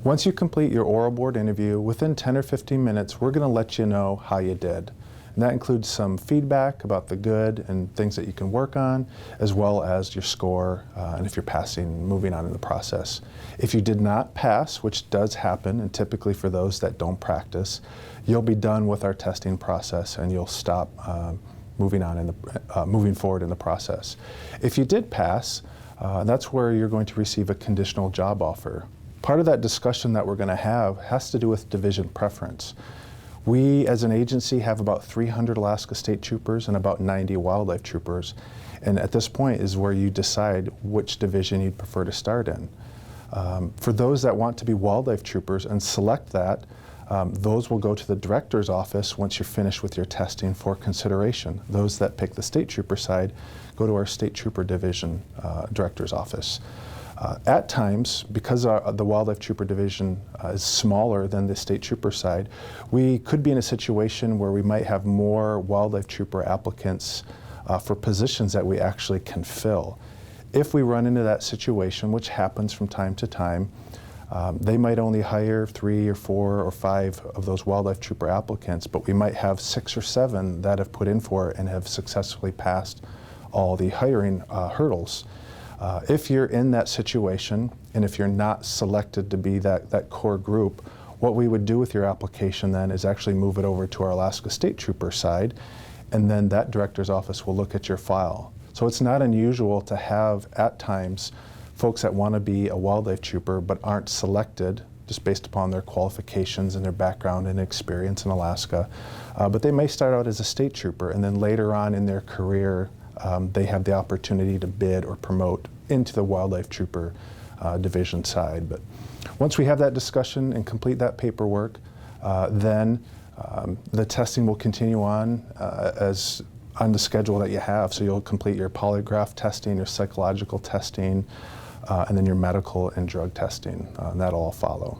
Once you complete your oral board interview, within 10 or 15 minutes, we're going to let you know how you did. And that includes some feedback about the good and things that you can work on, as well as your score, and if you're passing, moving on in the process. If you did not pass, which does happen, and typically for those that don't practice, you'll be done with our testing process and you'll stop moving forward in the process. If you did pass, that's where you're going to receive a conditional job offer. Part of that discussion that we're going to have has to do with division preference. We, as an agency, have about 300 Alaska State Troopers and about 90 Wildlife Troopers. And at this point is where you decide which division you'd prefer to start in. For those that want to be Wildlife Troopers and select that, those will go to the director's office once you're finished with your testing for consideration. Those that pick the State Trooper side go to our State Trooper Division director's office. At times, because the Wildlife Trooper Division is smaller than the State Trooper side, we could be in a situation where we might have more Wildlife Trooper applicants for positions that we actually can fill. If we run into that situation, which happens from time to time, they might only hire 3 or 4 or 5 of those Wildlife Trooper applicants, but we might have 6 or 7 that have put in for it and have successfully passed all the hiring hurdles. If you're in that situation, and if you're not selected to be that core group, what we would do with your application then is actually move it over to our Alaska State Trooper side, and then that director's office will look at your file. So it's not unusual to have, at times, folks that want to be a Wildlife Trooper but aren't selected just based upon their qualifications and their background and experience in Alaska. But they may start out as a State Trooper, and then later on in their career, they have the opportunity to bid or promote into the Wildlife Trooper division side. But once we have that discussion and complete that paperwork, then the testing will continue on as on the schedule that you have. So you'll complete your polygraph testing, your psychological testing, and then your medical and drug testing, and that'll all follow.